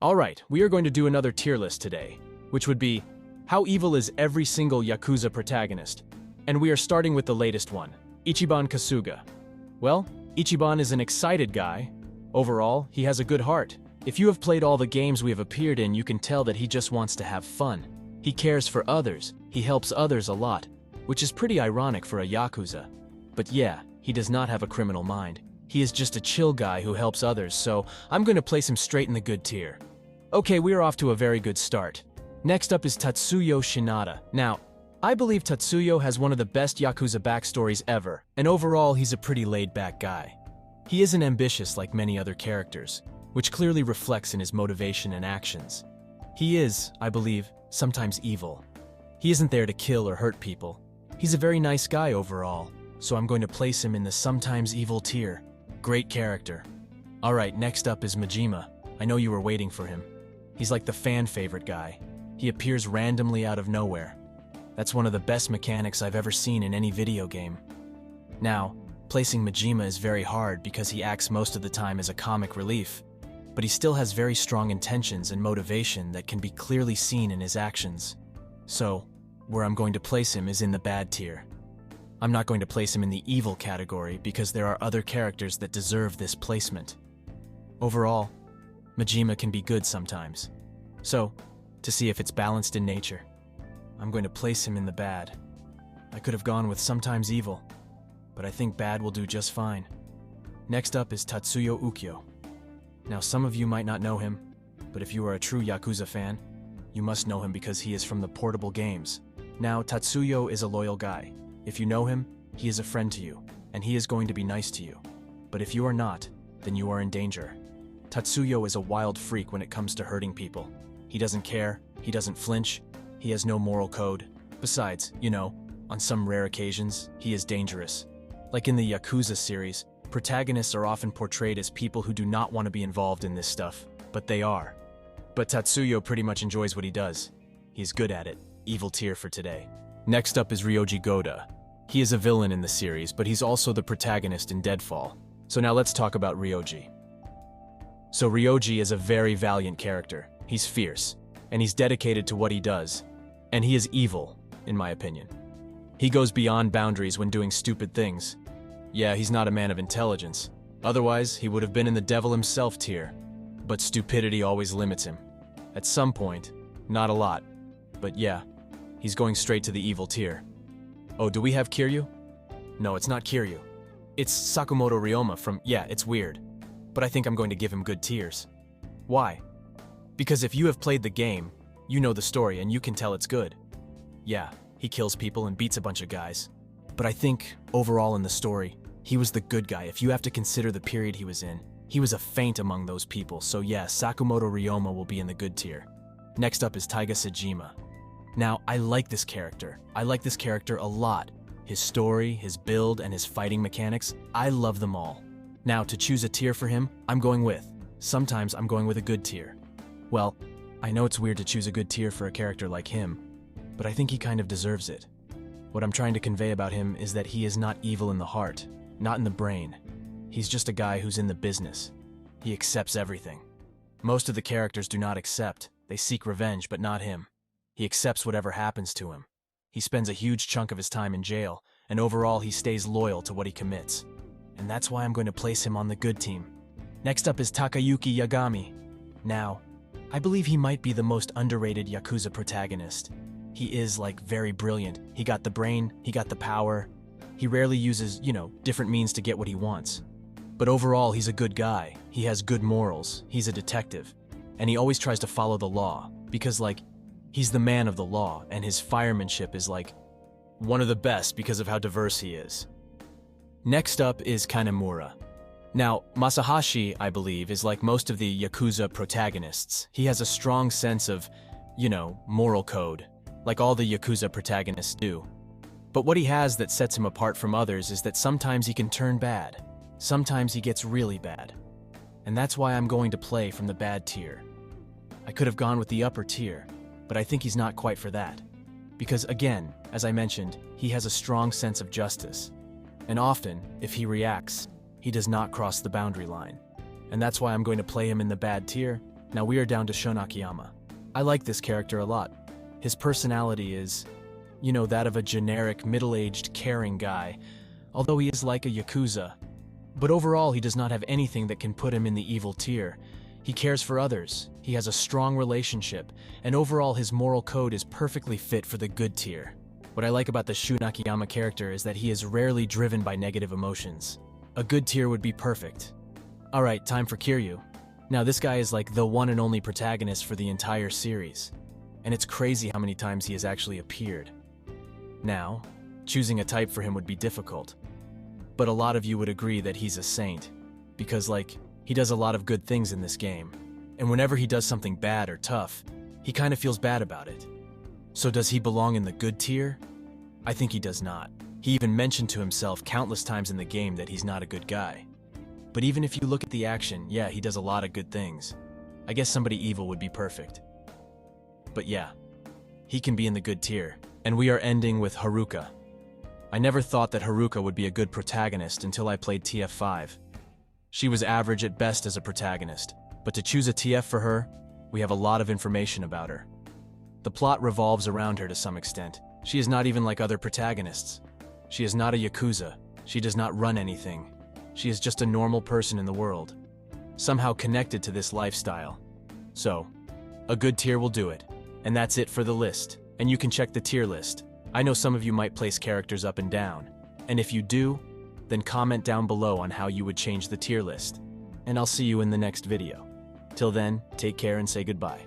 Alright, we are going to do another tier list today, which would be, how evil is every single Yakuza protagonist? And we are starting with the latest one, Ichiban Kasuga. Well, Ichiban is an excited guy. Overall, he has a good heart. If you have played all the games we have appeared in, you can tell that he just wants to have fun. He cares for others, he helps others a lot, which is pretty ironic for a Yakuza. But yeah, he does not have a criminal mind. He is just a chill guy who helps others, so I'm going to place him straight in the good tier. Okay, we are off to a very good start. Next up is Tatsuo Shinada. Now, I believe Tatsuyo has one of the best Yakuza backstories ever, and overall he's a pretty laid-back guy. He isn't ambitious like many other characters, which clearly reflects in his motivation and actions. He is, I believe, sometimes evil. He isn't there to kill or hurt people. He's a very nice guy overall, so I'm going to place him in the sometimes evil tier. Great character. Alright, next up is Majima. I know you were waiting for him. He's like the fan favorite guy. He appears randomly out of nowhere. That's one of the best mechanics I've ever seen in any video game. Now, placing Majima is very hard because he acts most of the time as a comic relief, but he still has very strong intentions and motivation that can be clearly seen in his actions. So, where I'm going to place him is in the bad tier. I'm not going to place him in the evil category because there are other characters that deserve this placement. Overall, Majima can be good sometimes. So, to see if it's balanced in nature, I'm going to place him in the bad. I could have gone with sometimes evil, but I think bad will do just fine. Next up is Tatsuyo Ukyo. Now some of you might not know him, but if you are a true Yakuza fan, you must know him because he is from the portable games. Now Tatsuyo is a loyal guy. If you know him, he is a friend to you, and he is going to be nice to you. But if you are not, then you are in danger. Tatsuyo is a wild freak when it comes to hurting people. He doesn't care, he doesn't flinch, he has no moral code. Besides, on some rare occasions, he is dangerous. Like in the Yakuza series, protagonists are often portrayed as people who do not want to be involved in this stuff, but they are. But Tatsuyo pretty much enjoys what he does. He's good at it. Evil tier for today. Next up is Ryuji Goda. He is a villain in the series, but he's also the protagonist in Deadfall. So now let's talk about Ryuji. So Ryuji is a very valiant character. He's fierce, and he's dedicated to what he does. And he is evil, in my opinion. He goes beyond boundaries when doing stupid things. Yeah, he's not a man of intelligence. Otherwise, he would have been in the devil himself tier. But stupidity always limits him. At some point, not a lot. But yeah, he's going straight to the evil tier. Oh, do we have Kiryu? No, it's not Kiryu. It's Sakamoto Ryoma from, it's weird. But I think I'm going to give him good tiers. Why? Because if you have played the game, you know the story and you can tell it's good. Yeah, he kills people and beats a bunch of guys. But I think, overall in the story, he was the good guy. If you have to consider the period he was in, he was a feint among those people. So yeah, Sakamoto Ryoma will be in the good tier. Next up is Taiga Saejima. Now, I like this character. I like this character a lot. His story, his build, and his fighting mechanics, I love them all. Now, to choose a tier for him, sometimes I'm going with a good tier. Well, I know it's weird to choose a good tier for a character like him, but I think he kind of deserves it. What I'm trying to convey about him is that he is not evil in the heart, not in the brain. He's just a guy who's in the business. He accepts everything. Most of the characters do not accept. They seek revenge, but not him. He accepts whatever happens to him. He spends a huge chunk of his time in jail, and overall he stays loyal to what he commits. And that's why I'm going to place him on the good team. Next up is Takayuki Yagami. Now, I believe he might be the most underrated Yakuza protagonist. He is, very brilliant. He got the brain, he got the power. He rarely uses, different means to get what he wants. But overall, he's a good guy. He has good morals. He's a detective. And he always tries to follow the law, because, he's the man of the law, and his firemanship is, one of the best because of how diverse he is. Next up is Kanamura. Now, Masahashi, I believe, is like most of the Yakuza protagonists. He has a strong sense of, moral code, like all the Yakuza protagonists do. But what he has that sets him apart from others is that sometimes he can turn bad. Sometimes he gets really bad. And that's why I'm going to play from the bad tier. I could have gone with the upper tier, but I think he's not quite for that. Because again, as I mentioned, he has a strong sense of justice. And often, if he reacts, he does not cross the boundary line. And that's why I'm going to play him in the bad tier. Now we are down to Shun Akiyama. I like this character a lot. His personality is, that of a generic, middle-aged, caring guy, although he is like a Yakuza. But overall, he does not have anything that can put him in the evil tier. He cares for others, he has a strong relationship, and overall his moral code is perfectly fit for the good tier. What I like about the Shun Akiyama character is that he is rarely driven by negative emotions. A good tier would be perfect. Alright, time for Kiryu. Now this guy is like the one and only protagonist for the entire series, and it's crazy how many times he has actually appeared. Now, choosing a type for him would be difficult, but a lot of you would agree that he's a saint, because he does a lot of good things in this game, and whenever he does something bad or tough, he kind of feels bad about it. So does he belong in the good tier? I think he does not. He even mentioned to himself countless times in the game that he's not a good guy. But even if you look at the action, yeah, he does a lot of good things. I guess somebody evil would be perfect. But yeah, he can be in the good tier. And we are ending with Haruka. I never thought that Haruka would be a good protagonist until I played TF5. She was average at best as a protagonist, but to choose a TF for her, we have a lot of information about her. The plot revolves around her to some extent. She is not even like other protagonists. She is not a Yakuza. She does not run anything. She is just a normal person in the world, somehow connected to this lifestyle. So, a good tier will do it. And that's it for the list. And you can check the tier list. I know some of you might place characters up and down. And if you do, then comment down below on how you would change the tier list. And I'll see you in the next video. Till then, take care and say goodbye.